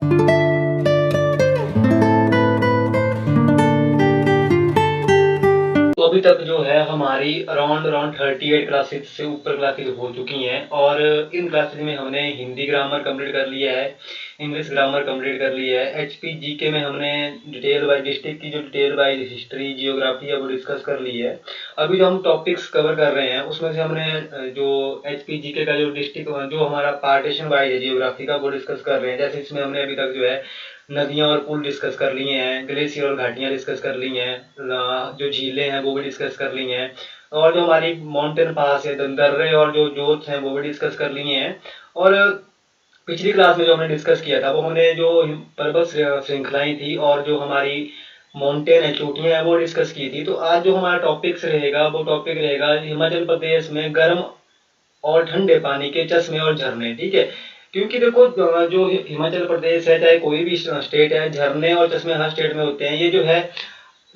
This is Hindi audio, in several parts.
तो अभी तक जो है हमारी अराउंड अराउंड 38 क्लासेस से ऊपर क्लासेस हो चुकी हैं और इन क्लासेस में हमने हिंदी ग्रामर कंप्लीट कर लिया है, इंग्लिश ग्रामर कंप्लीट कर लिया है, एचपी जीके में हमने डिटेल वाइज डिस्ट्रिक्ट की जो डिटेल वाइज हिस्ट्री जियोग्राफी है वो डिस्कस कर ली है। अभी जो हम टॉपिक्स कवर कर रहे हैं उसमें से हमने जो एचपी जीके का जो डिस्ट्रिक्ट जो हमारा पार्टीशन वाइज है जियोग्राफी का वो डिस्कस कर रहे हैं। जैसे इसमें हमने अभी तक जो है नदियां और पुल डिस्कस कर लिए हैं, ग्लेशियर और घाटियां डिस्कस कर ली हैं, जो झीलें हैं वो भी डिस्कस कर ली हैं, और जो हमारी माउंटेन पास है दर्रे और जो जोत हैं वो भी डिस्कस कर लिए हैं। और पिछली क्लास में जो हमने डिस्कस किया था वो हमने जो पर्वत श्रृंखलाएं थी और जो हमारी माउंटेन है चोटियां हैं वो डिस्कस की थी। तो आज जो हमारा टॉपिक्स रहेगा वो टॉपिक रहेगा हिमाचल प्रदेश में गर्म और ठंडे पानी के चश्मे और झरने। ठीक है, क्योंकि देखो जो हिमाचल प्रदेश है चाहे कोई भी स्टेट है, झरने और चश्मे हर स्टेट में होते हैं। ये जो है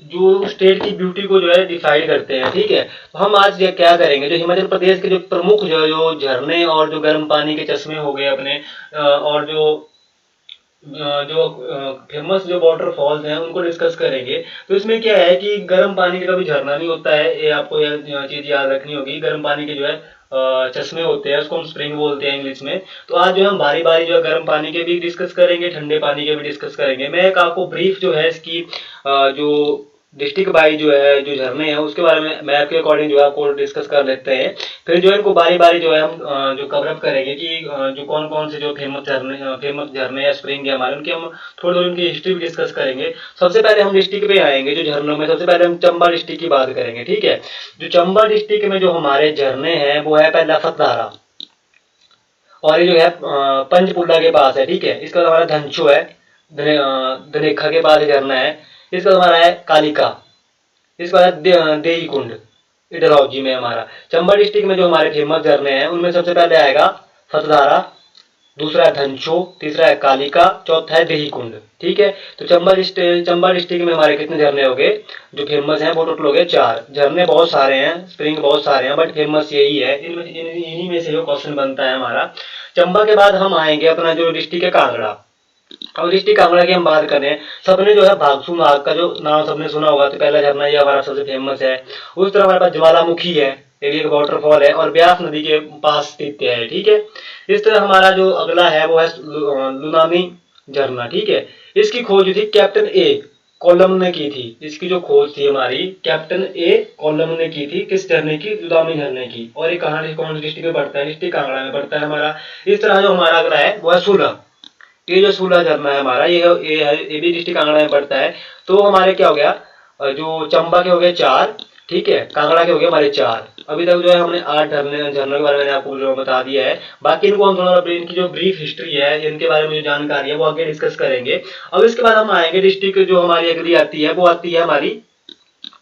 जो स्टेट की ब्यूटी को जो है डिसाइड करते हैं। ठीक है, तो हम आज ये क्या करेंगे, जो हिमाचल प्रदेश के जो प्रमुख जो झरने और जो गर्म पानी के चश्मे हो गए अपने, और जो फेमस जो वाटरफॉल्स हैं उनको डिस्कस करेंगे। तो इसमें क्या है कि गर्म पानी का कभी झरना नहीं होता है, ये आपको यह चीज याद रखनी होगी। गर्म पानी के जो है चश्मे होते हैं उसको हम स्प्रिंग बोलते हैं इंग्लिश में। तो आज जो हम बारी बारी जो है गर्म पानी के भी डिस्कस करेंगे, ठंडे पानी के भी डिस्कस करेंगे। मैं एक आपको ब्रीफ जो है इसकी जो डिस्ट्रिक्ट बाई जो है जो झरने हैं उसके बारे में मैप के अकॉर्डिंग जो है आपको डिस्कस कर लेते हैं। फिर जो है इनको बारी बारी जो है हम जो कवर अप करेंगे कि जो कौन कौन से जो फेमस झरने या स्प्रिंग है हमारे, उनकी हम थोड़ी थोड़ी उनकी हिस्ट्री भी डिस्कस करेंगे। सबसे पहले हम डिस्ट्रिक्ट पे आएंगे जो झरनों में, सबसे पहले हम चंबा डिस्ट्रिक्ट की बात करेंगे। ठीक है, जो चंबा डिस्ट्रिक्ट में जो हमारे झरने हैं वो है पहला फतधारा, और ये जो है पंचपुला के पास है। ठीक है, इसका हमारा धनचो है, धनेखा के पास झरना है। इसका हमारा है कालिका, इसका है देही कुंड, डलहौजी में हमारा। चंबा डिस्ट्रिक्ट में जो हमारे फेमस झरने हैं उनमें सबसे पहले आएगा फतधारा, दूसरा है धनचो, तीसरा है कालिका, चौथा है देही कुंड। ठीक है, तो चंबा डिस्ट्रिक्ट में हमारे कितने झरने हो गए जो फेमस हैं, वो टोटल हो गए 4। झरने बहुत सारे हैं, स्प्रिंग बहुत सारे हैं, बट फेमस यही है। इन्हीं में से जो क्वेश्चन बनता है हमारा। चंबा के बाद हम आएंगे अपना जो डिस्ट्रिक्ट है कांगड़ा। और डिस्ट्रिक्ट कांगड़ा की हम बात करें, सबने जो है भागसू नाग का जो नाम सबने सुना होगा, तो पहला झरना ये हमारा सबसे फेमस है। उस तरह हमारे पास ज्वालामुखी है, एक वाटरफॉल है और ब्यास नदी के पास स्थित है। ठीक है, इस तरह हमारा जो अगला है वो है लुनामी झरना। ठीक है, इसकी खोज थी कैप्टन ए कॉलम ने की थी। इसकी जो खोज थी हमारी कैप्टन ए कॉलम ने की थी, किस झरने की, लुनामी झरने की। और ये कहानी कौन सी डिस्ट्रिक्ट में पड़ता है, डिस्ट्रिक्ट कांगड़ा में पड़ता है हमारा। इस तरह जो हमारा अगला है वो है सूला। ये जो सूला झरना है हमारा, ये भी डिस्ट्रिक्ट कांगड़ा में पड़ता है। तो हमारे क्या हो गया, जो चंबा के हो गए 4, ठीक है, कांगड़ा के हो गए हमारे 4। अभी तक जो है हमने 8 झरनों के बारे में आपको जो बता दिया है। बाकी इनको हम थोड़ा इनकी जो ब्रीफ हिस्ट्री है, इनके बारे में जो जानकारी है वो आगे डिस्कस करेंगे। अब इसके बाद हम आएंगे डिस्ट्रिक्ट जो हमारी अगली आती है वो आती है हमारी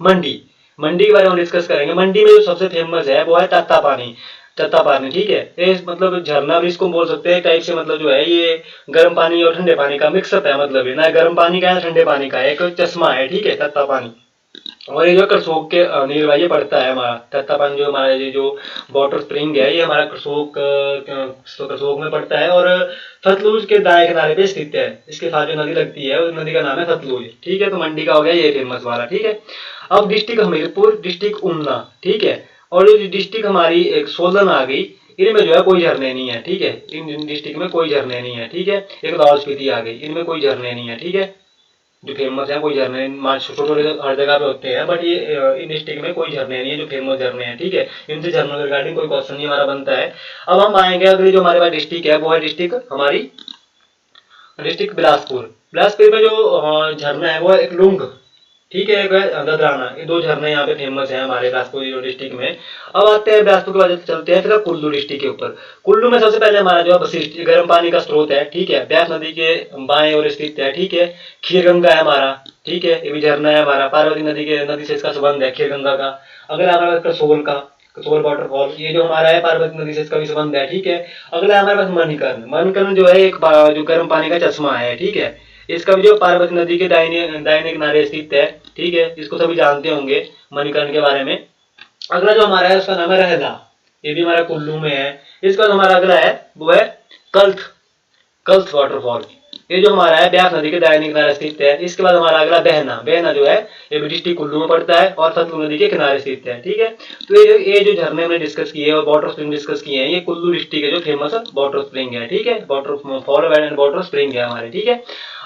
मंडी। मंडी के बारे में डिस्कस करेंगे। मंडी में जो सबसे फेमस है वो है तत्तापानी। तत्तापानी, ठीक है, ये मतलब झरना भी इसको बोल सकते हैं टाइप से। मतलब जो है ये गर्म पानी और ठंडे पानी का मिक्सअप है। मतलब ये ना गर्म पानी का है ठंडे पानी का है, एक चश्मा है। ठीक है, तत्तापानी। और ये जो करसोग के नीरवा ये पड़ता है हमारा तत्तापानी। जो हमारा ये जो वाटर स्प्रिंग है ये हमारा करसोग में पड़ता है और सतलुज के दाएं किनारे पे स्थित है। इसके साथ जो नदी लगती है उस नदी का नाम है सतलुज। ठीक है, तो मंडी का हो गया ये फेमस वाला। ठीक है, अब डिस्ट्रिक्ट हमीरपुर, डिस्ट्रिक्ट ऊना। ठीक है, और जो डिस्ट्रिक्ट हमारी एक सोलन आ गई, इनमें जो है कोई झरने नहीं है। ठीक है, इन डिस्ट्रिक्ट में कोई झरने नहीं है। ठीक है, एक लाहौल स्पीति आ गई, इनमें कोई झरने नहीं है। ठीक है, जो फेमस है कोई झरने छोटे हर जगह पे होते हैं, बट ये इन डिस्ट्रिक्ट में कोई झरने नहीं है जो फेमस झरने हैं। ठीक है, इनसे झरनों के रिगार्डिंग कोई क्वेश्चन नहीं हमारा बनता है। अब हम आएंगे अगली जो हमारे पास डिस्ट्रिक्ट है वो है डिस्ट्रिक्ट हमारी डिस्ट्रिक्ट बिलासपुर। बिलासपुर में जो झरना है वो है एक लुंग। ठीक है, एक है ददराना। ये 2 झरने यहाँ पे फेमस हैं हमारे बिलासपुर डिस्ट्रिक्ट में। अब आते हैं बिलासपुर के बाद चलते हैं फिर कुल्लू डिस्ट्रिक्ट के ऊपर। कुल्लू में सबसे पहले हमारा जो है वशिष्ठ गर्म पानी का स्रोत है। ठीक है, ब्यास नदी के बाएं ओर स्थित है। ठीक है, खीरगंगा है हमारा। ठीक है, ये भी झरना है हमारा, पार्वती नदी से इसका संबंध है खीरगंगा का। अगला हमारा कसोल वाटरफॉल, ये जो हमारा है पार्वती नदी से इसका भी संबंध है। ठीक है, अगला हमारे पास मणिकर्ण। मणिकर्ण जो है एक जो गर्म पानी का चश्मा है। ठीक है, इसका भी जो पार्वती नदी के दाहिने किनारे स्थित है। ठीक है, इसको सभी जानते होंगे मणिकर्ण के बारे में। अगला जो हमारा है उसका नाम है रहला, ये भी हमारा कुल्लू में है। इसका जो हमारा अगला है वो है कल्थ वाटरफॉल। ये जो हमारा है ब्यास नदी के दाहिने किनारे स्थित है। इसके बाद हमारा अगला बहना, बहना जो है ये भी डिस्ट्रिक्ट कुल्लू में पड़ता है और सतलुज नदी के किनारे स्थित है। ठीक है, तो ये जो झरने हमने डिस्कस किए और वाटर स्प्रिंग डिस्कस किए हैं, ये कुल्लू डिस्ट्रिक्ट के जो फेमस वाटर स्प्रिंग है। ठीक है, water fall and water spring है हमारे। ठीक है,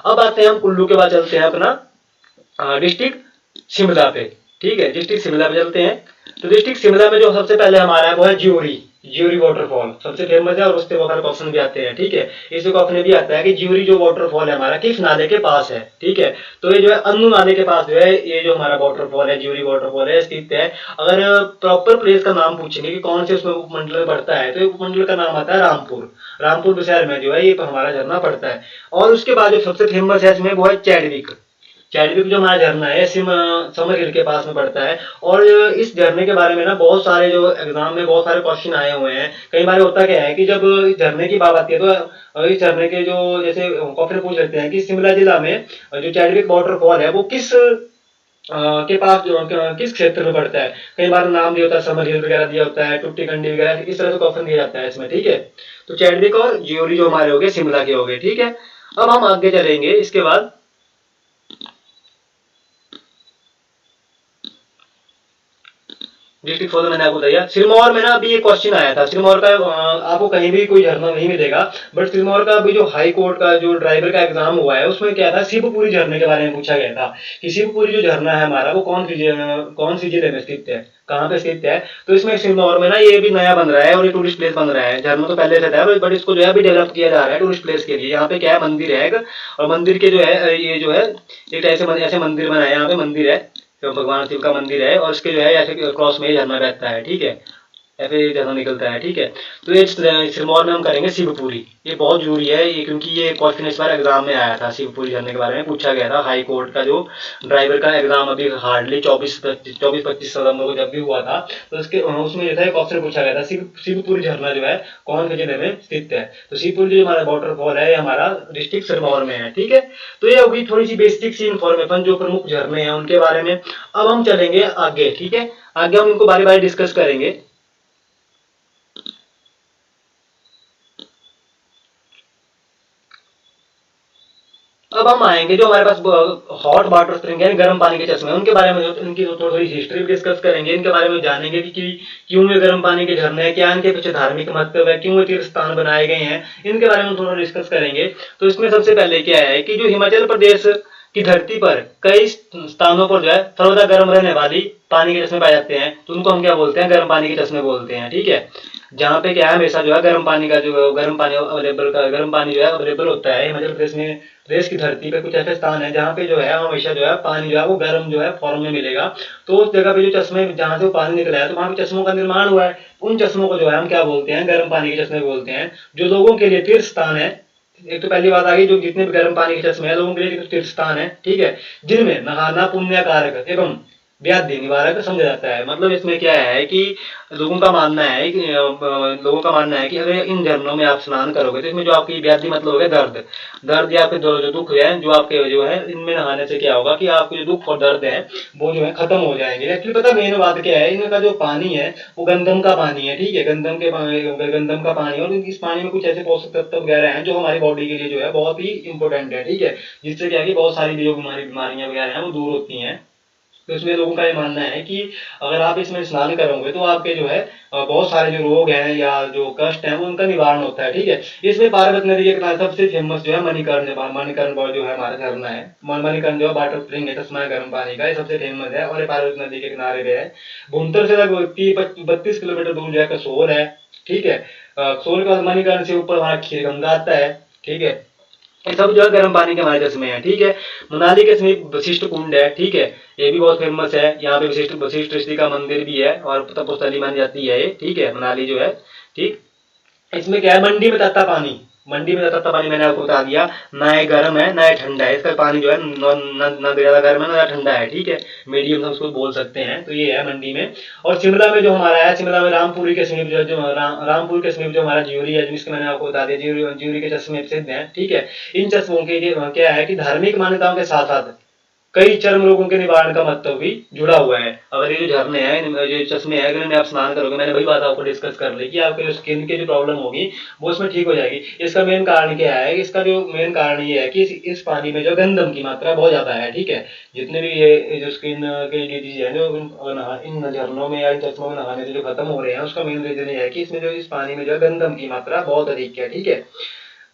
अब आते हैं हम कुल्लू के बाद चलते हैं अपना डिस्ट्रिक्ट शिमला पे। ठीक है, डिस्ट्रिक्ट शिमला पे चलते हैं। तो डिस्ट्रिक्ट शिमला में जो सबसे पहले हमारा है वो है ज्यूरी, ज्यूरी वाटरफॉल सबसे फेमस है और उससे बहुत क्वेश्चन भी आते हैं। ठीक है, इससे क्वेश्चन भी आता है कि ज्यूरी जो वाटरफॉल है हमारा किस नाले के पास है। ठीक है, तो ये जो है अन्नू नाले के पास जो है ये जो हमारा वाटरफॉल है, ज्यूरी वाटरफॉल है, स्थित है। अगर प्रॉपर प्लेस का नाम पूछेंगे कि कौन से उसमें उपमंडल में पड़ता है, तो उपमंडल का नाम आता है रामपुर। रामपुर शहर में जो है ये हमारा झरना पड़ता है। और उसके बाद जो सबसे फेमस है इसमें वो है चैडविक। चैडविक जो हमारा झरना है समर हिल के पास में पड़ता है। और इस झरने के बारे में ना बहुत सारे जो एग्जाम में बहुत सारे क्वेश्चन आए हुए हैं। कई बार होता क्या है कि जब इस झरने की बात आती है तो इस झरने के जो जैसे क्वेश्चन पूछ लेते हैं कि शिमला जिला में जो चैडविक वाटरफॉल है वो के पास किस क्षेत्र में पड़ता है। कई बार नाम दिया होता है, समर हिल वगैरह दिया होता है, टुट्टी कंडी वगैरह, इस तरह से क्वेश्चन दिया जाता है इसमें। ठीक है, तो चैडविक और ज्यूरी जो हमारे हो गए शिमला के हो गए। ठीक है, अब हम आगे चलेंगे। इसके बाद डिस्ट्रिक्ट फॉलो मैंने आपको बताया। सिरमौर में ना अभी ये क्वेश्चन आया था। सिरमौर का आपको कहीं भी कोई झरना नहीं मिलेगा, बट सिरमौर का अभी जो हाई कोर्ट का जो ड्राइवर का एग्जाम हुआ है उसमें क्या था, शिवपुरी झरने के बारे में पूछा गया था कि शिवपुरी जो झरना है हमारा वो कौन सी जिले में स्थित है, कहाँ पे स्थित है। तो इसमें सिरमौर में ना ये भी नया बन रहा है और ये टूरिस्ट प्लेस बन रहा है। झरना तो पहले से था बट इसको जो है अभी डेवलप किया जा रहा है टूरिस्ट प्लेस के लिए। यहाँ पे क्या है, मंदिर है एक, और मंदिर के जो है ये जो है एक ऐसे मंदिर बनाए, यहाँ पे मंदिर है तो भगवान शिव का मंदिर है और उसके जो है ऐसे क्रॉस में झरना रहता है। ठीक है, ऐसे झरना निकलता है। ठीक है, तो ये सिरमौर में हम करेंगे शिवपुरी। ये बहुत जरूरी है ये, क्योंकि ये क्वेश्चन इस बार एग्जाम में आया था। शिवपुरी झरने के बारे में पूछा गया था। हाई कोर्ट का जो ड्राइवर का एग्जाम अभी हार्डली 24-25 सितंबर को जब भी हुआ था, तो उसमें जो है क्वेश्चन पूछा गया था शिवपुरी झरना जो है कौन से जिले में स्थित है। तो शिवपुरी जो हमारा वाटरफॉल है ये हमारा डिस्ट्रिक्ट सिरमौर में है। ठीक है, तो ये होगी थोड़ी सी बेसिक सी इन्फॉर्मेशन जो प्रमुख झरने हैं उनके बारे में। अब हम चलेंगे आगे। ठीक है, आगे हम इनको बारी बारी डिस्कस करेंगे। अब हम आएंगे जो हमारे पास हॉट वाटर स्प्रिंग है, गर्म पानी के चश्मे, उनके बारे में उनकी थोड़ी थोड़ी हिस्ट्री भी डिस्कस करेंगे। इनके बारे में जानेंगे कि क्यों ये गर्म पानी के झरने हैं, क्या इनके पीछे धार्मिक महत्व है, क्यों ये तीर्थ स्थान बनाए गए हैं, इनके बारे में थोड़ा डिस्कस करेंगे। तो इसमें सबसे पहले क्या है कि जो हिमाचल प्रदेश की धरती पर कई स्थानों पर जो है सर्वदा गर्म रहने वाली पानी के चश्मे पाए जाते हैं, तो उनको हम क्या बोलते हैं, गर्म पानी के चश्मे बोलते हैं। ठीक है, जहाँ पे क्या है हमेशा जो है गर्म पानी का जो गर्म पानी जो है अवेलेबल होता है। हिमाचल प्रदेश में देश की धरती पे कुछ ऐसे स्थान है जहाँ पे जो है हमेशा जो है पानी जो है वो गर्म जो है फॉर्म में मिलेगा। तो उस जगह पे जो चश्मे जहाँ से वो पानी निकला है तो वहाँ पे चश्मों का निर्माण हुआ है। उन चश्मों को जो है हम क्या बोलते हैं, गर्म पानी के चश्मे बोलते हैं, जो लोगों के लिए तीर्थ स्थान है। एक तो पहली बात आ गई, जो जितने भी गर्म पानी के चश्मे हैं लोगों के लिए तीर्थ स्थान है। ठीक है, जिनमें नहाना पुण्य कारक एवं व्याधि निवारक समझा जाता है। मतलब इसमें क्या है कि लोगों का मानना है कि अगर इन झरनों में आप स्नान करोगे तो इसमें जो आपकी व्याधि मतलब हो गया दर्द, दर्द या फिर जो दुख है जो आपके जो है इनमें नहाने से क्या होगा कि आपके जो दुख और दर्द है वो जो है खत्म हो जाएंगे। एक्चुअली पता मेन बात क्या है, इनका जो पानी है वो गंदम का पानी है। ठीक है, गंदम का पानी, और इस पानी में कुछ ऐसे पोषक तत्व वगैरह हैं जो हमारी बॉडी के लिए जो है बहुत ही इंपॉर्टेंट है। ठीक है, जिससे क्या है कि बहुत सारी जो बीमारियां वगैरह हैं वो दूर होती हैं। तो इसमें लोगों का ये मानना है कि अगर आप इसमें स्नान करोगे तो आपके जो है बहुत सारे जो रोग हैं या जो कष्ट हैं वो उनका निवारण होता है। ठीक है, इसमें पार्वती नदी के किनारे सबसे फेमस जो है मणिकर्ण जो है हमारा झरना है। मणिकर्ण जो वाटर स्प्रिंग है, चश्मा है गर्म पानी का, ये सबसे फेमस है और ये पार्वती नदी के किनारे पे है। भुंतर से लगभग 32 किलोमीटर दूर जो है कसोल है। ठीक है, कसोल के बाद मणिकर्ण से ऊपर हमारा खीर गंगा आता है। ठीक है, ये सब जो है गर्म पानी के हमारे चश्मे हैं। ठीक है, मनाली के समीप वशिष्ठ कुंड है। ठीक है, ये भी बहुत फेमस है। यहाँ पे वशिष्ठ वशिष्ठ ऋषि का मंदिर भी है और तपोस्थली मानी जाती है ये। ठीक है, मनाली जो है। ठीक, इसमें क्या है, मंडी में तत्ता पानी मैंने आपको बता दिया, ना ये गर्म है ना ये ठंडा है। इसका पानी जो है ना ज्यादा गर्म है ना ठंडा है। ठीक है, मीडियम हम उसको बोल सकते हैं। तो ये है मंडी में। और शिमला में जो हमारा है, शिमला में रामपुरी के समीप जो रामपुर के समीप जो हमारा ज्यूरी है, जिसके मैंने आपको बता दिया, ज्यूरी के चश्मे प्रसिद्ध हैं। ठीक है, इन चश्मों के क्या है कि धार्मिक मान्यताओं के साथ साथ कई चर्म रोगों के निवारण का महत्व भी जुड़ा हुआ है। अगर ये जो झरने हैं, जो चश्मे हैं, अगर इनमें आप स्नान करोगे, मैंने वही बात आपको डिस्कस कर ली कि आपके जो स्किन की जो प्रॉब्लम होगी वो उसमें ठीक हो जाएगी। इसका मेन कारण क्या है? इसका जो मेन कारण ये है कि इस पानी में जो गंधम की मात्रा बहुत ज्यादा है, ठीक है। जितने भी ये जो स्किन के डिजीज है जो इन झरनों में या इन चश्मों में नहाने से जो खत्म हो रहे हैं, उसका मेन रीजन ये है कि इसमें जो इस पानी में जो गंधम की मात्रा बहुत अधिक है, ठीक है।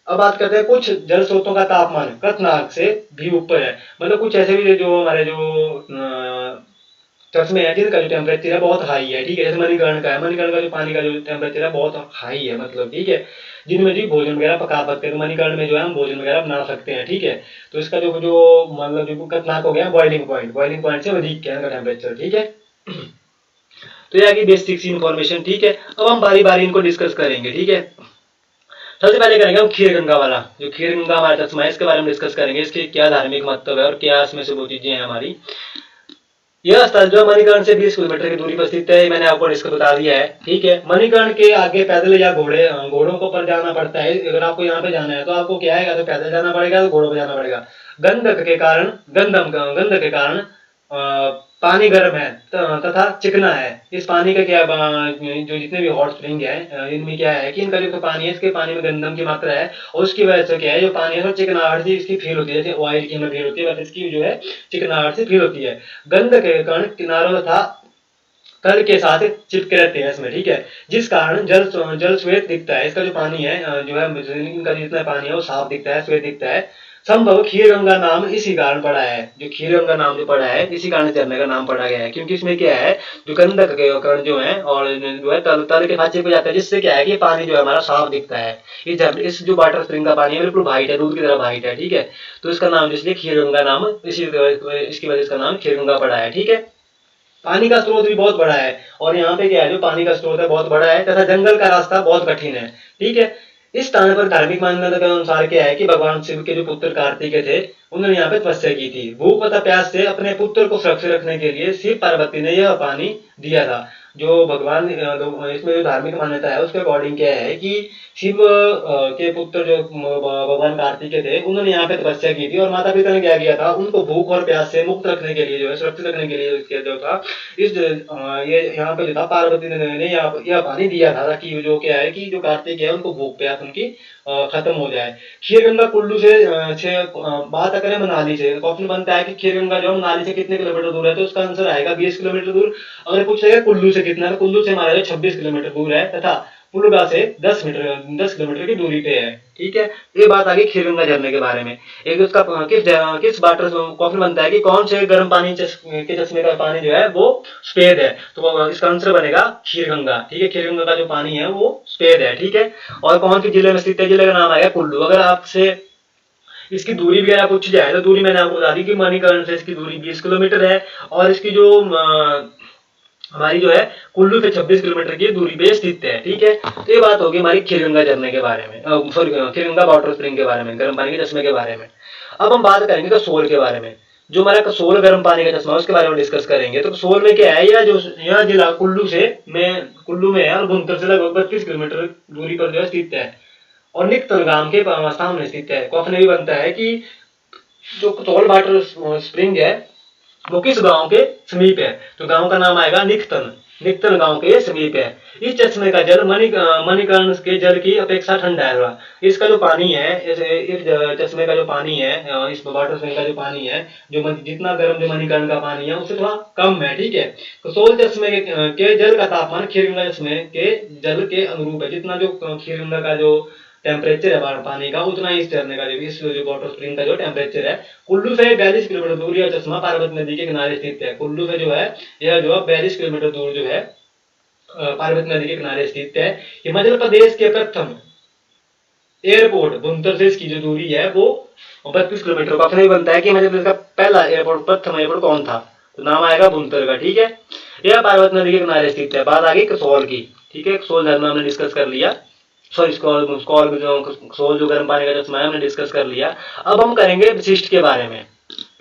अब बात करते हैं, कुछ जल स्रोतों का तापमान कथनाक से भी ऊपर है। मतलब कुछ ऐसे भी जो हमारे जो चश्मे हैं जिनका जो टेम्परेचर है बहुत हाई है, ठीक है। जैसे मणिकर्ण का है, मणिकर्ण का जो पानी का जो टेम्परेचर है बहुत हाई है, मतलब, ठीक है। जिनमें जी भोजन वगैरह पका सकते हैं, तो मणिकर्ण में जो है हम भोजन वगैरह बना सकते हैं, ठीक है। तो इसका जो जो मतलब जो कथनाक हो गया बॉइलिंग पॉइंट से अधिक है इनका टेम्परेचर, ठीक है। तो ये आगे बेसिक सी इन्फॉर्मेशन, ठीक है। अब हम बारी बारी इनको डिस्कस करेंगे, ठीक है। सबसे पहले करेंगे हम खीर गंगा वाला। जो खीर गंगा हमारा चश्मा है इसके बारे में डिस्कस करेंगे, इसके क्या धार्मिक महत्व है और क्या इसमें से वो चीजें हैं हमारी। यह स्थल जो मणिकर्ण से 20 किलोमीटर की दूरी पर स्थित है, मैंने आपको डिस्कस बता दिया है, ठीक है। मणिकर्ण के आगे पैदल या घोड़ों को पर जाना पड़ता है। अगर आपको यहाँ पे जाना है तो आपको क्या है, तो पैदल जाना पड़ेगा, तो घोड़ों पर जाना पड़ेगा। गंधक के कारण पानी गर्म है तथा चिकना है। इस पानी का क्या जो जितने भी हॉट स्प्रिंग है इनमें क्या है कि इनका जो पानी है, इसके पानी में गंधम की मात्रा है, और उसकी वजह से क्या है, जो पानी है वो चिकनाहट सी इसकी फील होती है, जैसे ऑयल की हमें फील होती है, वैसे इसकी जो है चिकनाहट से फील होती है। गंध के कण किनारों तथा तल के साथ चिपके रहते हैं इसमें, ठीक है। जिस कारण जल श्वेत दिखता है। इसका जो पानी है जो है इनका जितना पानी है वो साफ दिखता है, श्वेत दिखता है। संभव खीर गंगा नाम इसी कारण पड़ा है। जो खीर गंगा नाम जो पड़ा है इसी कारण झरने का नाम पड़ा गया है, क्योंकि इसमें क्या है, जो गंधक के कण जो है और जो है तल के साथ चिपक जाता है, जिससे क्या है कि पानी जो है हमारा साफ दिखता है। इस जो वाटर स्प्रिंग का पानी है बिल्कुल व्हाइट है, दूध की तरह व्हाइट है, ठीक है। तो इसका नाम इसलिए खीर गंगा नाम इसकी वजह इसका नाम खीर गंगा पड़ा है, ठीक है। पानी का स्रोत भी बहुत बड़ा है, और यहाँ पे क्या है, जो पानी का स्रोत है बहुत बड़ा है तथा जंगल का रास्ता बहुत कठिन है, ठीक है। इस स्थान पर धार्मिक मान्यता के अनुसार क्या है कि भगवान शिव के जो पुत्र कार्तिकेय थे उन्होंने यहाँ पे तपस्या की थी। भूख तथा प्यास से अपने पुत्र को सुरक्षित रखने के लिए शिव पार्वती ने यह पानी दिया था। जो भगवान इसमें जो धार्मिक मान्यता है उसके अकॉर्डिंग क्या है कि शिव के पुत्र जो भगवान कार्तिकेय थे उन्होंने यहाँ पे तपस्या की थी, और माता पिता ने क्या किया था, उनको भूख और प्यास से मुक्त रखने के लिए, जो है सुरक्षित रखने के लिए जो था ये यहाँ पे जो था पार्वती ने यह पानी दिया था, ताकि जो क्या है कि जो कार्तिक है उनको भूख प्यास उनकी खत्म हो जाए। खीरगंगा कुल्लू से बात करें मनाली से, क्वेश्चन बनता है कि खीरगंगा जो मनाली से कितने किलोमीटर दूर है, तो उसका आंसर आएगा 20 किलोमीटर दूर। अगर पूछेगा कुल्लू से कितना, तो कुल्लू से हमारा जो 26 किलोमीटर दूर है, तथा पुलगा से 10 किलोमीटर की दूरी पे है, ठीक है। ये बात आ गई खीरगंगा झरने के बारे में। एक उसका किस वाटर क्वेश्चन बनता है कि कौन से गर्म पानी के चश्मे का पानी जो है वो सफेद है, तो इसका आंसर बनेगा खीरगंगा, ठीक है। खीरगंगा का जो पानी है वो सफेद है, ठीक है। और कौन सी जिले में स्थित है, जिले का नाम आएगा कुल्लू। अगर आपसे इसकी दूरी वगैरह पूछी जाए तो दूरी मैंने आपको बता दी कि मणिकर्ण से इसकी दूरी 20 किलोमीटर है, और इसकी जो हमारी जो है कुल्लू से 26 किलोमीटर की दूरी पे स्थित है, ठीक है। तो ये बात होगी हमारी खीरगंगा झरने के बारे में, सॉरी खीरगंगा वाटर स्प्रिंग के बारे में, गर्म पानी के चश्मे के बारे में। अब हम बात करेंगे कसोल के बारे में। जो हमारा कसोल गर्म पानी का चश्मा उसके बारे में डिस्कस करेंगे। तो कसोल में क्या है, यह जिला कुल्लू में है, और भुंतर से लगभग 32 किलोमीटर दूरी पर जो है स्थित है, और निकतल गांव के सामने स्थित है। क्वेश्चन भी बनता है कि जो कसोल वाटर स्प्रिंग है वो किस गांव के समीप है, तो गांव का नाम आएगा निकतन गांव के समीप है। इस चश्मे का जल मणिकर्ण के जल की अपेक्षा ठंडा है। इसका जो पानी है, इस चश्मे का जो पानी है, इस वाटर स्प्रिंग का जो पानी है, जो जितना गर्म जो मणिकर्ण का पानी है उससे थोड़ा कम है, ठीक है। कसोल चश्मे के जल का तापमान खीरगंगा चश्मे के जल के अनुरूप है। जितना जो खीरगंगा का जो टेम्परेचर है पानी का, उतना इस झरने का जो वाटर स्प्रिंग का जो टेम्परेचर है। कुल्लू से 42 किलोमीटर दूर यह चश्मा पार्वती नदी के किनारे स्थित है। कुल्लू से जो है यह जो 42 किलोमीटर दूर जो है पार्वती नदी के किनारे स्थित है। हिमाचल प्रदेश के प्रथम एयरपोर्ट भुंतर से इसकी जो दूरी है वो 32 किलोमीटर। क्वेश्चन भी बनता है कि हिमाचल प्रदेश का पहला एयरपोर्ट, प्रथम एयरपोर्ट कौन था, तो नाम आएगा भुंतर का, ठीक है। यह पार्वती नदी के किनारे स्थित है। बात आ गई कसोल की, ठीक है। कसोल झरना हमने डिस्कस कर लिया, सॉरी कसोल जो गर्म पानी का चश्मा है हमने डिस्कस कर लिया। अब हम करेंगे विशिष्ट के बारे में।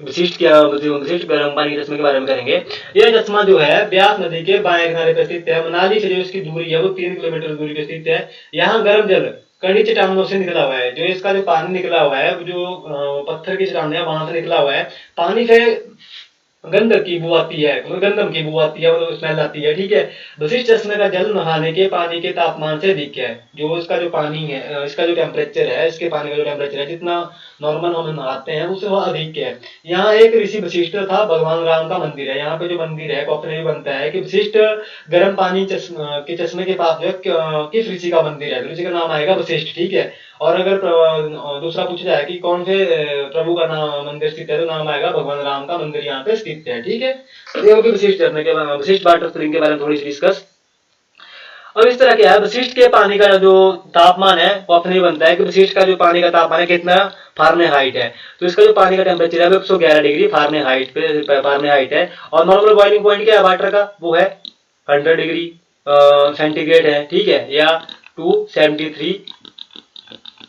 विशिष्ट गर्म पानी के चश्मे के बारे में करेंगे। यह चश्मा जो है ब्यास नदी के बाएं किनारे पर स्थित है। मनाली से जो इसकी दूरी है वो 3 किलोमीटर दूरी पर स्थित है। यहाँ गर्म जल कड़ी चट्टानों से निकला हुआ है। जो इसका जो पानी निकला हुआ है, जो पत्थर की चट्टान है वहां से निकला हुआ है। पानी से गंधक की बू आती है, मतलब गंधम की बू आती है, मतलब स्मेल आती है, ठीक है। वशिष्ठ चश्मे का जल नहाने के पानी के तापमान से अधिक है। जो इसका जो पानी है, इसका जो टेम्परेचर है, इसके पानी का जो टेम्परेचर है, जितना नॉर्मल हम नहाते हैं उससे वह अधिक है। यहाँ एक ऋषि वशिष्ठ था भगवान राम का मंदिर है। यहाँ पे जो मंदिर है क्वेश्चन ये बनता है कि वशिष्ठ गर्म पानी के चश्मे के पास जो किस ऋषि का मंदिर है, तो ऋषि का नाम आएगा वशिष्ठ, ठीक है। और अगर दूसरा पूछा जाए कि कौन से प्रभु का नाम मंदिर स्थित है, तो नाम आएगा भगवान राम का मंदिर यहाँ पे स्थित है, ठीक है। ये होगी वशिष्ठ झरने के वशिष्ठ वाटर स्प्रिंग के बारे में थोड़ी सी डिस्कस। अब इस तरह क्या है, वशिष्ठ के पानी का जो तापमान है वो अपने बनता है कि वशिष्ठ का जो पानी का तापमान है कितना फारेनहाइट है। तो इसका जो पानी का टेम्परेचर है वो 111 डिग्री फारेनहाइट है। और नॉर्मल बॉइलिंग पॉइंट क्या है वाटर का, वो है 100 डिग्री सेंटीग्रेड है, ठीक है, या 273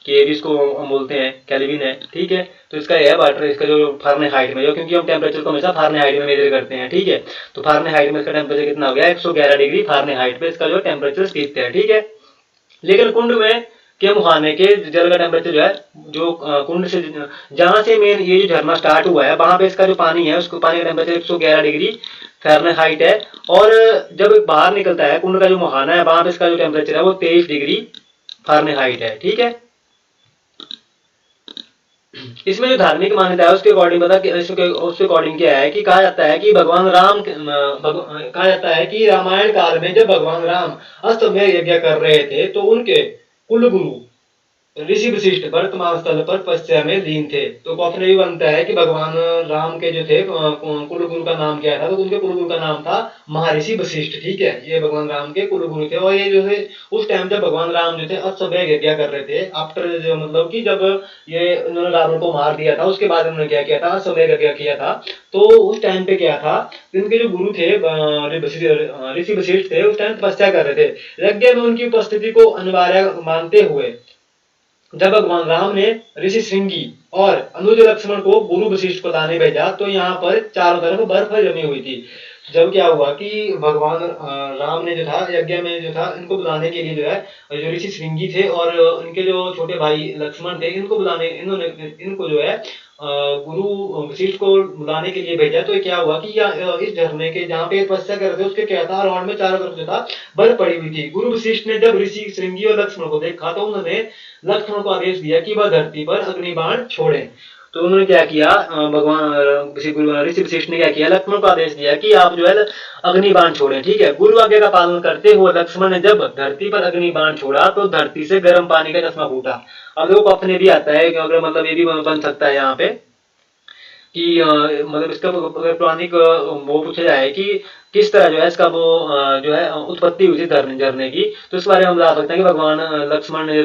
के भी इसको हम बोलते हैं, केल्विन है, ठीक है। तो इसका यह वाटर, इसका जो फारेनहाइट में, जो क्योंकि हम टेम्परेचर को हमेशा फारेनहाइट में मेजर करते हैं, ठीक है। तो फारेनहाइट में इसका टेम्परेचर कितना हो गया, 111 डिग्री फारेनहाइट पे इसका जो टेम्परेचर स्थित है, ठीक है। लेकिन कुंड में के मुहाने के जल का टेम्परेचर जो है, जो कुंड से जहां से मेन ये जो झरना स्टार्ट हुआ है वहां पे इसका जो पानी है, उसको पानी का टेम्परेचर 111 डिग्री फारेनहाइट है। और जब बाहर निकलता है कुंड का जो मुहाना है, वहां पे इसका जो टेम्परेचर है वो 23 डिग्री फारेनहाइट है, ठीक है। इसमें जो धार्मिक मान्यता है उसके अकॉर्डिंग उसके अकॉर्डिंग क्या है कि कहा जाता है कि कहा जाता है कि रामायण काल में जब भगवान राम अश्वमेध यज्ञ कर रहे थे तो उनके कुल गुरु ऋषि वशिष्ठ वर्तमान स्थल पर पश्चिम में लीन थे। तो क्वेश्चन ये बनता है कि भगवान राम के जो थे कुल गुरु का नाम क्या था, तो उनके कुल गुरु का नाम था महर्षि वशिष्ठ, ठीक है। ये भगवान राम के कुल गुरु थे। और ये जो है उस टाइम जब भगवान राम जो थे अश्वमेध यज्ञ कर रहे थे, आफ्टर जो मतलब कि जब ये उन्होंने रावण को मार दिया था उसके बाद उन्होंने क्या किया था, अश्वमेध यज्ञ किया था। तो उस टाइम पे क्या था, इनके जो गुरु थे ऋषि वशिष्ठ थे, उस टाइम तपस्या कर रहे थे। यज्ञ में उनकी उपस्थिति को अनिवार्य मानते हुए जब भगवान राम ने ऋषि श्रृंगी और अनुज लक्ष्मण को गुरु वशिष्ठ को लाने भेजा, तो यहाँ पर चारों तरफ बर्फ जमी हुई थी। जब क्या हुआ कि भगवान राम ने जो था यज्ञ में जो था इनको बुलाने के लिए जो है, जो ऋषि श्रृंगी थे और उनके जो छोटे भाई लक्ष्मण थे, इनको जो है गुरु वशिष्ठ को बुलाने के लिए भेजा। तो क्या हुआ कि इस झरने के जहाँ पे तपस्या कर रहे थे उसके क्या था, राउंड में चारों तरफ जो था बर्फ पड़ी हुई थी। गुरु वशिष्ठ ने जब ऋषि श्रृंगी और लक्ष्मण को देखा तो उन्होंने लक्ष्मण को आदेश दिया कि वह धरती पर अग्निबाण छोड़े। तो उन्होंने क्या किया, भगवान ऋषि वशिष्ठ ने क्या किया, लक्ष्मण को आदेश दिया कि आप जो है अग्निबाण छोड़े, ठीक है। गुरु आज्ञा का पालन करते हुए लक्ष्मण ने जब धरती पर अग्निबाण छोड़ा तो धरती से गर्म पानी का चश्मा फूटा। अब वो अपने भी आता है, अगर मतलब ये भी बन सकता है यहाँ पे कि मतलब इसका अगर पौराणिक वो पूछा जाए कि किस तरह जो है इसका वो जो है उत्पत्ति हुई थी झरने की, तो इस बारे में हम बता सकते हैं कि भगवान लक्ष्मण ने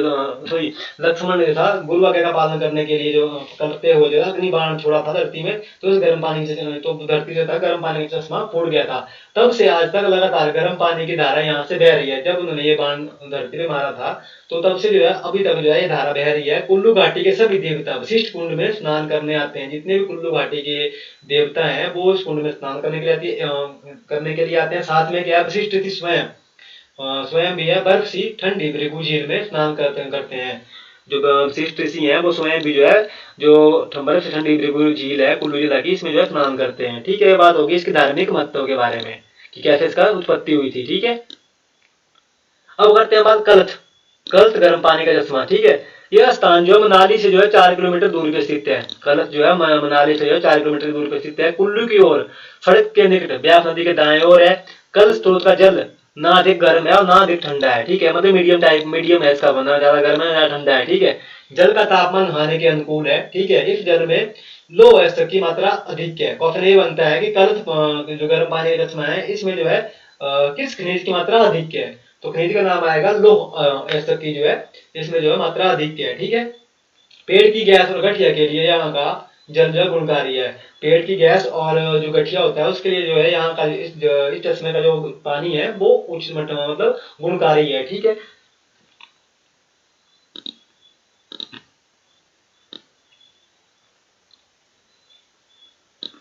जो था गुरु आज्ञा का पालन करने के लिए जो करते हुए जो अग्नि बाण छोड़ा था धरती में, तो उस गर्म पानी से तो धरती से था गर्म पानी का चश्मा फूट गया था। तब से आज तक लगातार गर्म पानी की धारा यहाँ से बह रही है। जब उन्होंने ये बाण धरती पे मारा था तो तब से जो है अभी तक जो है ये धारा बह रही है। कुल्लू घाटी के सभी देवता वशिष्ठ कुंड में स्नान करने आते हैं। जितने भी कुल्लू घाटी के देवता हैं वो इस कुंड में स्नान करने के लिए आते हैं। साथ में क्या है, वशिष्ठ ऋषि स्वयं भी है बर्फ सी ठंडी भृगु झील में स्नान करते हैं। जो वशिष्ठ ऋषि हैं वो स्वयं भी जो है जो बर्फ से ठंडी भृगु झील है कुल्लू जिला की, इसमें जो है स्नान करते हैं, ठीक है। ये बात होगी इसकी धार्मिक महत्व के बारे में कि कैसे इसका उत्पत्ति हुई थी, ठीक है। अब करते हैं बात कल्थ गर्म पानी का चश्मा, ठीक है। यह स्थान जो मनाली से जो है 4 किलोमीटर दूरी पे स्थित है। कल्थ जो है मनाली से जो है 4 किलोमीटर दूरी पे स्थित है। कुल्लू की ओर सड़क के निकट ब्यास नदी के दाएं ओर है। कल्थ स्रोत का जल ना अधिक गर्म है और ना अधिक ठंडा है, ठीक है। मतलब मीडियम है इसका, ना ज्यादा गर्म है ना ठंडा है, ठीक है। जल का तापमान नहाने के अनुकूल है, ठीक है। इस जल में लो एस्टर की मात्रा अधिक है। क्वेश्चन ये बनता है कि कल्थ जो गर्म पानी का चश्मा है इसमें जो है किस खनिज की मात्रा अधिक है, तो खनिज का नाम आएगा लोह एस्टर की जो है इसमें जो है मात्रा अधिक है, ठीक है। पेड़ की गैस और गठिया के लिए यहाँ का जल जो गुणकारी है। पेड़ की गैस और जो गठिया होता है उसके लिए जो है यहाँ का इस चश्मे का जो पानी है वो उच्च मतलब गुणकारी है, ठीक है।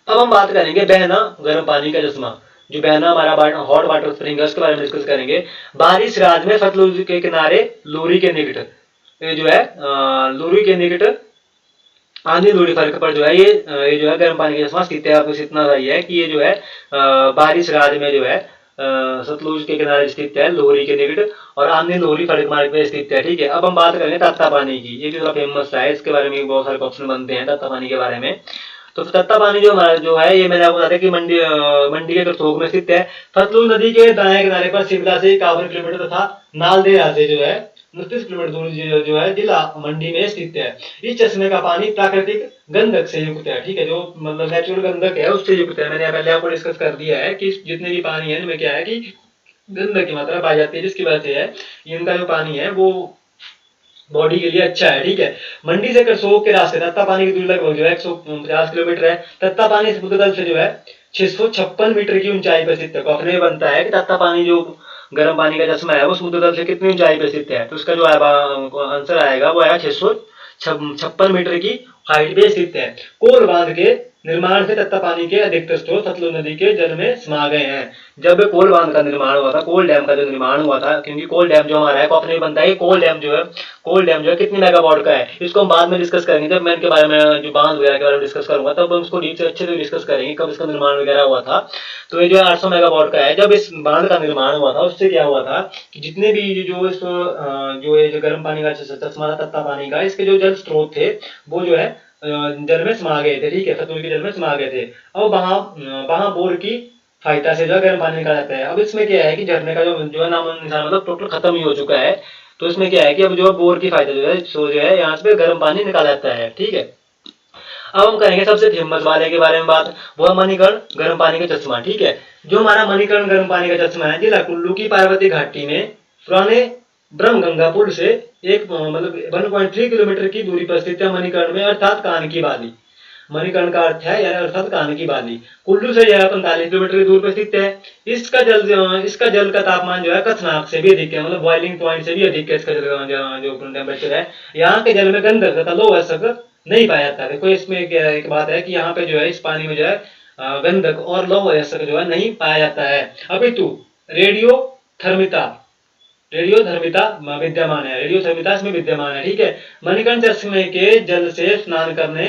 अब हम बात करेंगे बहना गर्म पानी का चश्मा। जो बहना हमारा हॉट वाटर स्प्रिंग है उसके बारे में डिस्कस करेंगे। बारिश राज में सतलुज के किनारे लोरी के निकट ये जो है लूरी के निकट आंधी लूरी फर्क पर जो है ये जो है गर्म पानी का चश्मा स्थित है। आपको इतना ही है कि ये जो है बारिश राज्य में जो है सतलुज के किनारे स्थित है, लोहरी के निकट, और आंधी लोहरी फड़क मार्ग पे स्थित है। ठीक है, अब हम बात करेंगे तत्ता पानी की। ये भी थोड़ा फेमस है, इसके बारे में बहुत सारे क्वेश्चन बनते हैं तत्ता पानी के बारे में। तो तत्ता पानी जो हमारा जो है, ये मैंने आपको बताया कि मंडी के करसोग में स्थित है। सतलुज नदी के दाएं किनारे पर शिमला से 51 किलोमीटर तथा नालदेहरा से जो है 29 किलोमीटर दूर जो है जिला मंडी में स्थित है। इस चश्मे का पानी प्राकृतिक गंधक से युक्त है। ठीक है, जो मतलब नेचुरल गंधक है उससे युक्त है। मैंने पहले आपको डिस्कस कर दिया है कि जितने भी पानी है इनमें क्या है कि गंधक की मात्रा पाई जाती है, जिसकी वजह से है इनका जो पानी है वो बॉडी के लिए अच्छा है। ठीक है, मंडी से करसोग के रास्ते तत्ता पानी की दूरी लगभग जो है 150 किलोमीटर है। तत्ता पानी समुद्र तल से जो है 656 मीटर की ऊंचाई पर स्थित है। क्वेश्चन में बनता है कि तत्ता पानी जो गर्म पानी का चश्मा है वो समुद्र तल से कितनी ऊंचाई पर स्थित है, तो उसका जो आंसर आएगा वो आएगा 656 मीटर की हाइट पे स्थित है। कोल बांध के निर्माण से तत्ता पानी के अधिकतर स्रोत सतलुज नदी के जल में समा गए हैं। जब कोल बांध का निर्माण हुआ था, कोल डैम का जो निर्माण हुआ था, क्योंकि कोल डैम जो हमारा है क्वेश्चन में बनता है कोल डैम जो है कितनी मेगावाट का है, इसको हम बाद में डिस्कस करेंगे। जब मैं इनके बारे में जो बांध वगैरह के बारे में डिस्कस करूंगा तब हम उसको डीप से अच्छे से डिस्कस करेंगे कब इसका निर्माण वगैरह हुआ था। तो ये जो 800 मेगावाट का है। जब इस बांध का निर्माण हुआ था उससे क्या हुआ था कि जितने भी जो इस जो ये जो गर्म पानी का चश्मा था तत्ता पानी का, इसके जो जल स्रोत थे वो जो है जल में समा गए थे। ठीक है, सतलुज के जल में समा गए थे। अब वहां बोर की सहायता से जो है गर्म पानी निकाला जाता है। अब इसमें क्या है कि झरने का जो है नाम निशान मतलब टोटल खत्म ही हो चुका है। तो इसमें क्या है कि अब जो है बोर की फायदा जो है सो जो है यहाँ से गर्म पानी निकाला जाता है। ठीक है, अब हम करेंगे सबसे फेमस वाले के बारे में बात, वो है मणिकर्ण गर्म पानी का चश्मा। ठीक है, जो हमारा मणिकर्ण गर्म पानी का चश्मा है जिला कुल्लू की पार्वती घाटी में पुराने ब्रह्मगंगा पुल से एक मतलब 1.3 किलोमीटर की दूरी पर स्थित है। मणिकर्ण में अर्थात कान की बाली, मणिकर्ण का अर्थ है यानी अर्थात कान की बाली। कुल्लू से यह 45 किलोमीटर की दूर पर स्थित है। इसका जल का तापमान जो है कथनाक से भी अधिक है, मतलब बॉइलिंग पॉइंट से भी अधिक है इसका जो टेम्परेचर है। यहाँ के जल में गंधक तथा लौह नहीं पाया जाता। देखो इसमें एक बात है कि यहाँ पे जो है इस पानी में जो है गंधक और लौह जो है नहीं पाया जाता है, अपितु रेडियो थर्मिता विद्यमान है। रेडियो थर्मिता इसमें विद्यमान है। ठीक है, मणिकर्ण चश्मे के जल से स्नान करने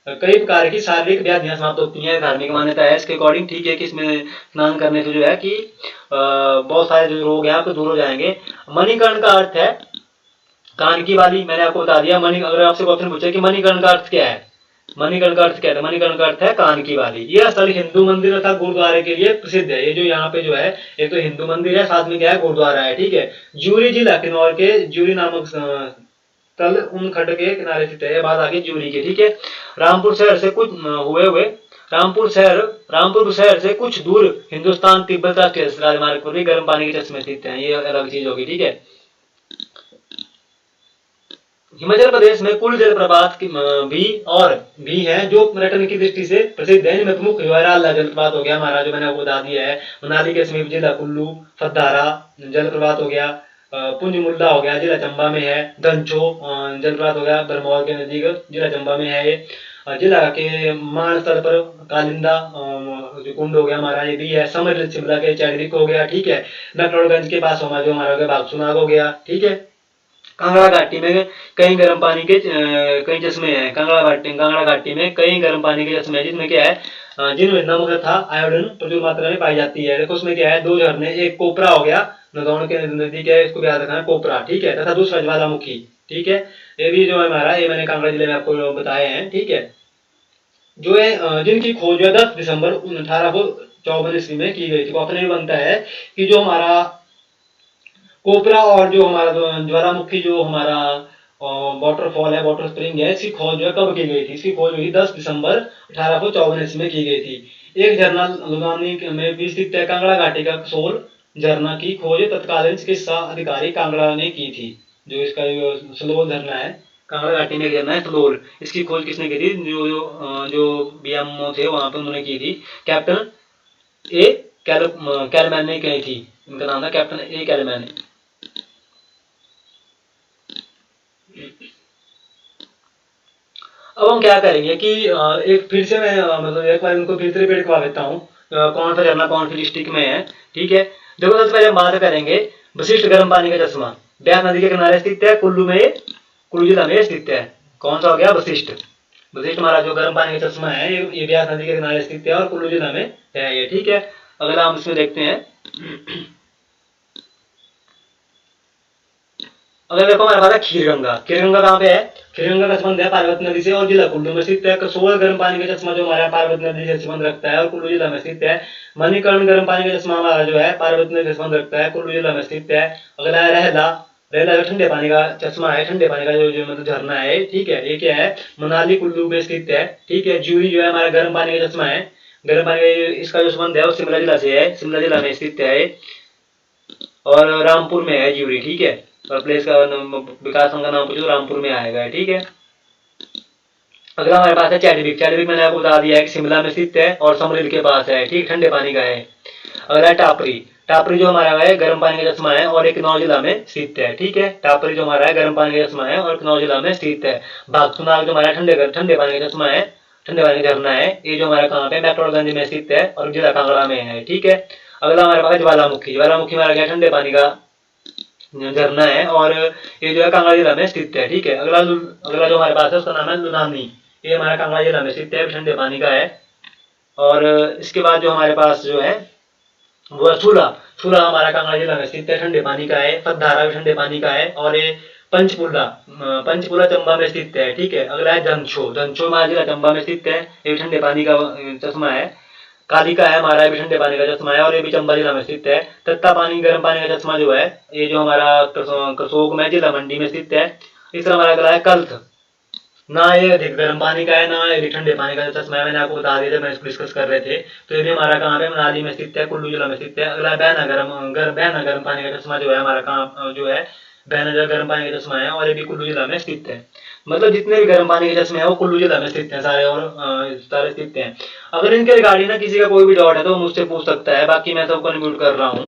कई प्रकार की शारीरिक व्याधियां समाप्त होती हैं, धार्मिक मान्यता है इसके अकॉर्डिंग। ठीक है, कि इसमें स्नान करने से जो है कि बहुत सारे जो रोग हैं आपको दूर हो जाएंगे। मणिकर्ण का अर्थ है कान की बाली, मैंने आपको बता दिया। अगर आपसे क्वेश्चन पूछे कि मणिकर्ण का अर्थ क्या है, मणिकर्ण का अर्थ क्या है, मणिकर्ण का अर्थ है कान की बाली। यह स्थल हिंदू मंदिर तथा गुरुद्वारे के लिए प्रसिद्ध है। ये जो यहाँ पे जो है एक तो हिंदू मंदिर है, साथ में क्या है गुरुद्वारा है। ठीक है, ज्यूरी जिला किन्नौर के ज्यूरी नामक तल उन खड्ड के किनारे स्थित है। बात आगे ज्यूरी की। ठीक है, रामपुर शहर से कुछ रामपुर शहर से कुछ दूर हिंदुस्तान तिब्बत राष्ट्रीय राजमार्ग पर भी गर्म पानी के चश्मे स्थित हैं। ये अलग चीज होगी। ठीक है, हिमाचल प्रदेश में कुल जलप्रपात भी है जो पर्यटन की दृष्टि से प्रसिद्ध है। इनमें प्रमुख जो है राला जलप्रपात हो गया हमारा, जो मैंने आपको बता दिया है, मनाली के समीप जिला कुल्लू। फद्दारा जलप्रपात हो गया, पुंज मुल्ला हो गया जिला चंबा में है। धनचो जलप्रपात हो गया भरमौर के नजदीक जिला चंबा में है। ये जिला के मान स्थल पर कालिंदा जो कुंड हो गया हमारा, ये भी है। समर शिमला के चैडविक हो गया। ठीक है, नटवरगंज के पास हमारा जो हमारा बागसुनाग हो गया। ठीक है, कांगड़ा घाटी में कई गर्म पानी के कई चश्मे हैं। कांगड़ा घाटी में कई गर्म पानी के चश्मे हैं, जिसमें क्या है जिनमें नमक तथा आयोडीन प्रचुर मात्रा में पाई जाती है। देखो उसमें क्या है, दो झरने, एक कोपरा हो गया नदौन के नजदीक है, इसको याद रखना कोपरा। ठीक है, तथा दूसरा ज्वालामुखी। ठीक है, ये भी जो है हमारा, ये मैंने कांगड़ा जिले में आपको बताए हैं। ठीक है, जो है जिनकी खोज 10 दिसंबर 1854 ईस्वी में की गई थी। क्वेश्चन बनता है कि जो हमारा कोपरा और जो हमारा ज्वालामुखी जो हमारा वाटरफॉल है, वाटर स्प्रिंग है, इसकी खोज जो है कब की गई थी। इसकी खोज हुई 10 दिसंबर 1854 ईस्वी में की गई थी। एक झरना लुधियाना में भी स्थित है, कांगड़ा घाटी का कसोल झरना की खोज तत्कालीन चिकित्सा अधिकारी कांगड़ा ने की थी। जो इसका जो सलोल झरना है, कांगड़ा घाटी में झरना है सलोल, इसकी खोज किसने की थी, जो बीएमओ थे वहां पे उन्होंने की थी। कैप्टन ए कैलमैन ने की थी, इनका नाम था कैप्टन ए कैलमैन। अब हम क्या करेंगे कि एक फिर से मैं मतलब एक बार इनको फिर से रिपीट करवा देता हूँ कौन सा झरना कौन सी डिस्ट्रिक्ट में है। ठीक है, देखो सबसे पहले हम बात करेंगे वशिष्ठ गर्म पानी का चश्मा। ब्यास नदी के किनारे स्थित है, कुल्लू में कुल्लू जिला में स्थित है। कौन सा हो गया? वशिष्ठ। वशिष्ठ हमारा जो गर्म पानी का चश्मा है ये ब्यास नदी के किनारे स्थित है और कुल्लू जिला में है ये, ठीक है। अगला हम इसमें देखते हैं। अगर देखो हमारे पास है खीरगंगा। खीरगंगा कहाँ पे है? खीरगंगा का संबंध है पार्वती नदी से और जिला कुल्लू में स्थित है। कसोल गर्म पानी का चश्मा जो हमारा पार्वती नदी से संबंध रखता है और कुल्लू जिला में स्थित है। मणिकर्ण गर्म पानी का चश्मा हमारा जो है पार्वती नदी से संबंध रखता है, कुल्लू जिला में स्थित है। अगला है रहला। रहला जो ठंडे पानी का चश्मा है, ठंडे पानी का जो मतलब झरना है, ठीक है। ये क्या है? मनाली कुल्लू में स्थित है, ठीक है। ज्यूरी जो है हमारा गर्म पानी का चश्मा है, गर्म पानी का इसका जो संबंध है वो शिमला जिला से है, शिमला जिला में स्थित है और रामपुर में है ज्यूरी, ठीक है। और प्लेस का विकास का नाम पूछो रामपुर में आएगा, ठीक है। अगला हमारे पास है चैडविक। चैडविक मैंने आपको बता दिया है कि शिमला में स्थित है और समरिल के पास है, ठीक, ठंडे पानी का है। अगला है टापरी। टापरी जो हमारा है गर्म पानी का चश्मा है और एक किन्नौर जिला में स्थित है, ठीक है। टापरी जो हमारा है गर्म पानी का चश्मा है और किन्नौर जिला में स्थित है। भागतुनाग जो हमारा ठंडे पानी का चश्मा है, ठंडे पानी का झरना है, ये जो हमारा कहाँ पे मैक्लोडगंज में स्थित है और जिला कांगड़ा में है, ठीक है। अगला हमारे पास ज्वालामुखी। ज्वालामुखी हमारा क्या ठंडे पानी का झरना है और ये जो है कांगड़ा जिला में स्थित है, ठीक है। अगला जो हमारे पास है उसका नाम है लुनानी। ये हमारा कांगड़ा जिला में स्थित है, ठंडे पानी का है। और इसके बाद जो हमारे पास जो है वो है छूला। छूला हमारा कांगड़ा जिला में स्थित है, ठंडे पानी का है। पतधारा भी ठंडे पानी का है। और ये पंचपुला, पंचपुला चंबा में स्थित है, ठीक है। अगला है धनछो। धनछो हमारा जिला चंबा में स्थित है, ये ठंडे पानी का चश्मा है। कालिका है हमारा भी ठंडे पानी का चश्मा है और ये भी चंबा जिला में स्थित है। तत्ता पानी गर्म पानी का चश्मा जो है ये जो हमारा कसोग में जिला मंडी में स्थित है। इस तरह हमारा अगला है कल्थ। ना ये अधिक गर्म पानी का है ना ये ठंडे पानी का चश्मा है, मैंने आपको बता दिया था, मैं इसको डिस्कस कर रहे थे। तो ये भी हमारा कहाँ पे? मनाली में स्थित है, कुल्लू जिला में स्थित है। अगला बहना गर्म पानी का चश्मा जो है हमारा कहाँ जो है बहना गर्म पानी का चश्मा है और ये भी कुल्लू जिला में स्थित है। मतलब जितने भी गर्म पानी के चश्मे हैं वो कुल्लू जिला में स्थित हैं सारे और सारे स्थित हैं। अगर इनके रिगार्डिंग ना किसी का कोई भी डाउट है तो मुझसे पूछ सकता है, बाकी मैं सबको अनम्यूट कर रहा हूँ।